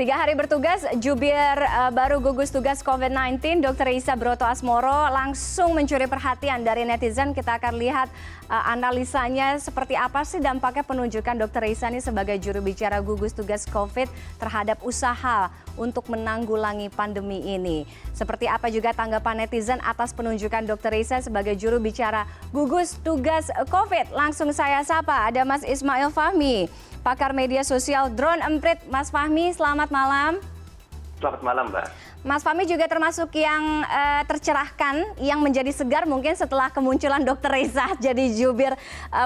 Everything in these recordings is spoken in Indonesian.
3 hari bertugas, jubir baru gugus tugas COVID-19, Dr. Reisa Broto Asmoro langsung mencuri perhatian dari netizen. Kita akan lihat analisanya seperti apa sih dampaknya penunjukan Dr. Reisa ini sebagai juru bicara gugus tugas COVID terhadap usaha untuk menanggulangi pandemi ini. Seperti apa juga tanggapan netizen atas penunjukan Dr. Reisa sebagai juru bicara gugus tugas COVID. Langsung saya sapa, ada Mas Ismail Fahmi, pakar media sosial Drone Emprit. Mas Fahmi, selamat malam. Selamat malam, Mbak. Mas Fahmi juga termasuk yang tercerahkan, yang menjadi segar mungkin setelah kemunculan Dr. Reisa jadi jubir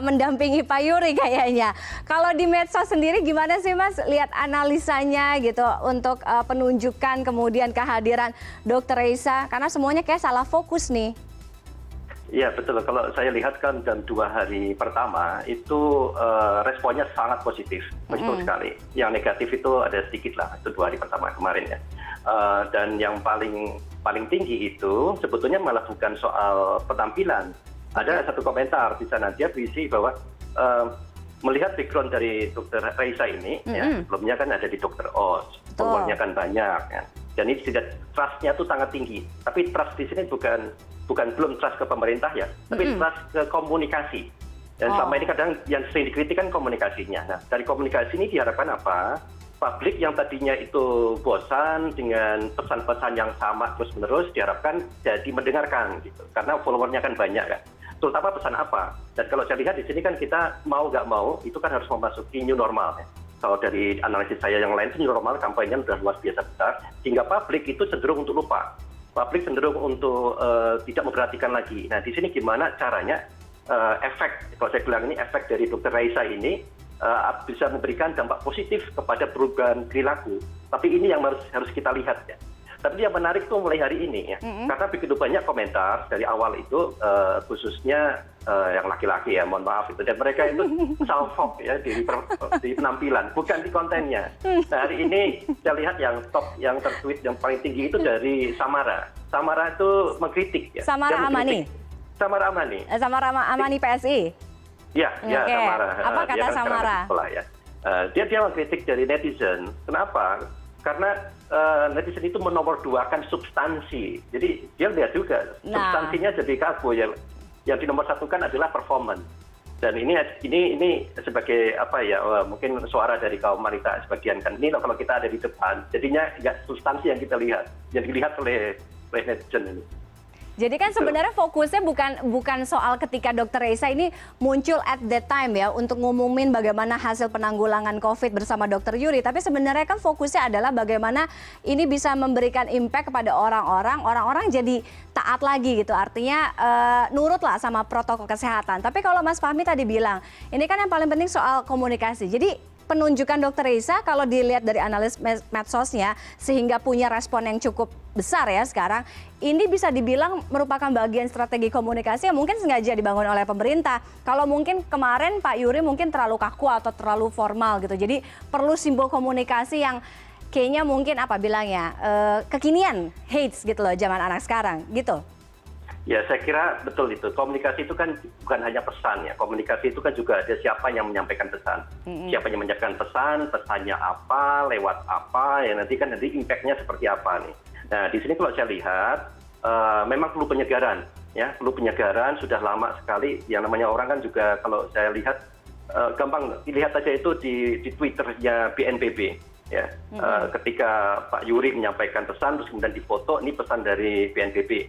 mendampingi Pak Yuri kayaknya. Kalau di medsos sendiri gimana sih Mas lihat analisanya gitu untuk penunjukan kemudian kehadiran Dr. Reisa? Karena semuanya kayak salah fokus nih. Iya betul, kalau saya lihat kan dalam 2 hari pertama itu responnya sangat positif sekali. Yang negatif itu ada sedikit lah, itu 2 hari pertama kemarin ya. Dan yang paling tinggi itu sebetulnya malah bukan soal penampilan. Ada satu komentar di sana, dia berisi bahwa melihat background dari Dr. Reisa ini, ya, sebelumnya kan ada di Dr. Oz, followernya kan banyak ya. Dan ini tidak, trust-nya tuh sangat tinggi. Tapi trust di sini belum trust ke pemerintah ya, tapi trust ke komunikasi. Dan selama ini kadang yang sering dikritik kan komunikasinya. Nah, dari komunikasi ini diharapkan apa? Publik yang tadinya itu bosan dengan pesan-pesan yang sama terus-menerus diharapkan jadi mendengarkan gitu. Karena followernya kan banyak kan. Terutama pesan apa? Dan kalau saya lihat di sini kan kita mau nggak mau itu kan harus memasuki new normal ya. Kalau dari analisis saya yang lain itu new normal kampanye sudah luar biasa besar sehingga publik itu cenderung untuk lupa. Publik cenderung untuk tidak memperhatikan lagi. Nah di sini gimana caranya efek, kalau saya bilang ini efek dari Dr. Reisa ini bisa memberikan dampak positif kepada perubahan perilaku. Tapi ini yang harus kita lihat ya. Tapi yang menarik tuh mulai hari ini ya, karena begitu banyak komentar dari awal itu khususnya yang laki-laki ya, mohon maaf itu, dan mereka itu salfok ya di penampilan, bukan di kontennya. Nah hari ini saya lihat yang top, yang tertweet yang paling tinggi itu dari Samara. Samara itu mengkritik ya. Samara Amani. Samara Amani. Samara Amani PSI. Ya, ya Samara. Apa kata Samara? Ya. Dia mengkritik dari netizen. Kenapa? Karena netizen itu menomorduakan substansi. Jadi dia lihat juga substansinya jadi karbo ya. Yang dinomor-satukan adalah performance. Dan ini sebagai apa ya, mungkin suara dari kaum wanita sebagian kan. Ini kalau kita ada di depan, jadinya nggak substansi yang kita lihat, yang dilihat oleh netizen ini. Jadi kan sebenarnya fokusnya bukan soal ketika Dr. Reisa ini muncul at that time ya untuk ngumumin bagaimana hasil penanggulangan COVID bersama Dr. Yuri, tapi sebenarnya kan fokusnya adalah bagaimana ini bisa memberikan impact kepada orang-orang jadi taat lagi gitu. Artinya nurutlah sama protokol kesehatan. Tapi kalau Mas Fahmi tadi bilang, ini kan yang paling penting soal komunikasi. Jadi penunjukan Dr. Reisa kalau dilihat dari analis medsosnya sehingga punya respon yang cukup besar ya sekarang, ini bisa dibilang merupakan bagian strategi komunikasi yang mungkin sengaja dibangun oleh pemerintah. Kalau mungkin kemarin Pak Yuri mungkin terlalu kaku atau terlalu formal gitu, jadi perlu simbol komunikasi yang kayaknya mungkin apa bilangnya kekinian, hates gitu loh zaman anak sekarang gitu. Ya saya kira betul itu. Komunikasi itu kan bukan hanya pesan ya. Komunikasi itu kan juga ada siapa yang menyampaikan pesan. Siapa yang menyampaikan pesan, pesannya apa, lewat apa, ya nanti impact-nya seperti apa nih. Nah di sini kalau saya lihat memang perlu penyegaran ya, perlu penyegaran sudah lama sekali. Yang namanya orang kan juga kalau saya lihat gampang dilihat aja itu di Twitternya BNPB. Ya, ketika Pak Yuri menyampaikan pesan terus kemudian difoto, ini pesan dari BNPB.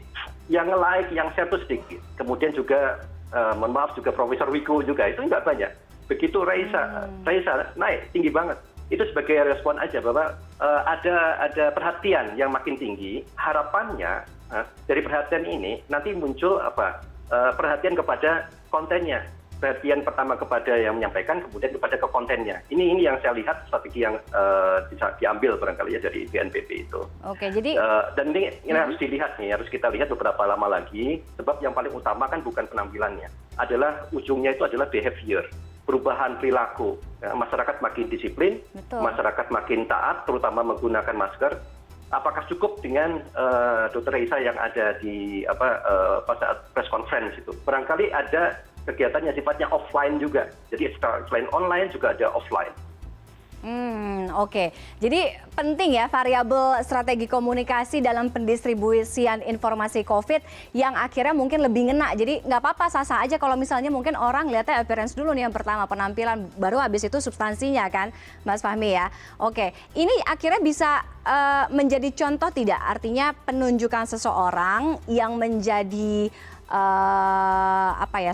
Yang nge-like, yang share itu sedikit. Kemudian juga mohon maaf juga Profesor Wiku juga itu nggak banyak. Begitu Reisa naik tinggi banget. Itu sebagai respon aja bahwa ada perhatian yang makin tinggi. Harapannya dari perhatian ini nanti muncul perhatian kepada kontennya. Perhatian pertama kepada yang menyampaikan, kemudian kepada ke kontennya. Ini yang saya lihat strategi yang bisa diambil barangkali ya dari BNPB itu. Oke, jadi dan ini harus dilihat nih, harus kita lihat beberapa lama lagi. Sebab yang paling utama kan bukan penampilannya, adalah ujungnya itu adalah behavior, perubahan perilaku. Ya, masyarakat makin disiplin, masyarakat makin taat, terutama menggunakan masker. Apakah cukup dengan Dr. Reisa yang ada di saat press conference itu? Barangkali ada kegiatan yang sifatnya offline juga. Jadi selain online juga ada offline. Oke. Jadi penting ya variabel strategi komunikasi dalam pendistribusian informasi COVID yang akhirnya mungkin lebih ngena. Jadi nggak apa-apa, sah-sah aja kalau misalnya mungkin orang lihatnya appearance dulu nih yang pertama, penampilan, baru habis itu substansinya kan, Mas Fahmi ya. Oke, ini akhirnya bisa menjadi contoh tidak? Artinya penunjukan seseorang yang menjadi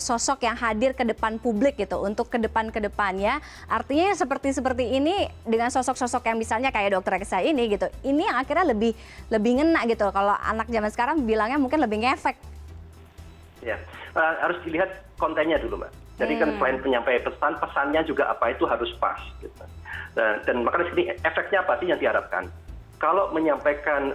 sosok yang hadir ke depan publik gitu untuk kedepannya, artinya seperti ini dengan sosok-sosok yang misalnya kayak Dokter Reksa ini gitu, ini yang akhirnya lebih ngena gitu. Kalau anak zaman sekarang bilangnya mungkin lebih ngefek. Ya, harus dilihat kontennya dulu, Mbak. Jadi kan selain penyampaian pesannya juga apa itu harus pas gitu. Dan makanya sini efeknya apa sih yang diharapkan? Kalau menyampaikan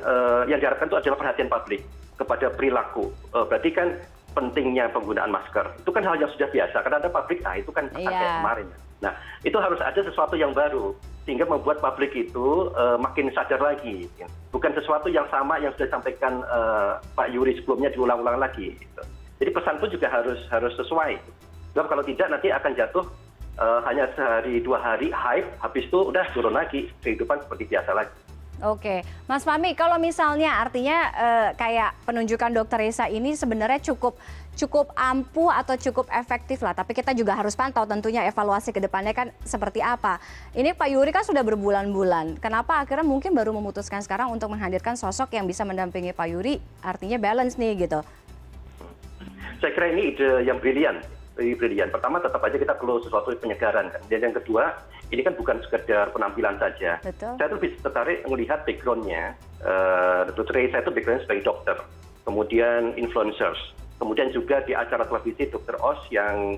yang diharapkan itu adalah perhatian publik kepada perilaku. Berarti kan pentingnya penggunaan masker. Itu kan hal yang sudah biasa. Karena ada publik, itu kan kayak kemarin. Nah, itu harus ada sesuatu yang baru. Sehingga membuat publik itu makin sadar lagi. Bukan sesuatu yang sama yang sudah disampaikan Pak Yuri sebelumnya diulang-ulang lagi. Gitu. Jadi pesan pun juga harus sesuai. Sebab kalau tidak nanti akan jatuh hanya sehari 2 hari hype, habis itu udah turun lagi. Kehidupan seperti biasa lagi. Oke, Mas Fahmi, kalau misalnya artinya kayak penunjukan Dokter Resa ini sebenarnya cukup ampuh atau cukup efektif lah, tapi kita juga harus pantau tentunya evaluasi ke depannya kan seperti apa. Ini Pak Yuri kan sudah berbulan-bulan, kenapa akhirnya mungkin baru memutuskan sekarang untuk menghadirkan sosok yang bisa mendampingi Pak Yuri, artinya balance nih gitu. Saya kira ini ide yang brilian. Pertama tetap aja kita perlu sesuatu penyegaran kan. Dan yang kedua, ini kan bukan sekedar penampilan saja. Betul. Saya tuh bisa tertarik melihat background-nya. Dokter Reza itu background sebagai dokter, kemudian influencers, kemudian juga di acara televisi Dr. Oz yang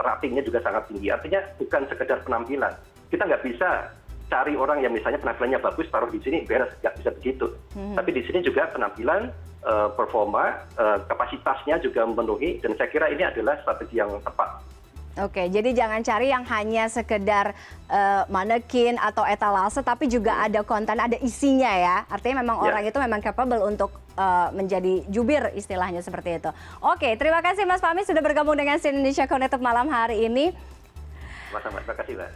ratingnya juga sangat tinggi. Artinya bukan sekedar penampilan. Kita nggak bisa cari orang yang misalnya penampilannya bagus taruh di sini beres, nggak bisa begitu. Tapi di sini juga penampilan, performa, kapasitasnya juga memenuhi, dan saya kira ini adalah strategi yang tepat. Oke, jadi jangan cari yang hanya sekedar manekin atau etalase, tapi juga ada konten, ada isinya ya. Artinya memang orang itu memang capable untuk menjadi jubir istilahnya seperti itu. Oke, terima kasih Mas Fahmi sudah bergabung dengan CNN Indonesia Connected malam hari ini. Sama-sama, terima kasih Mbak.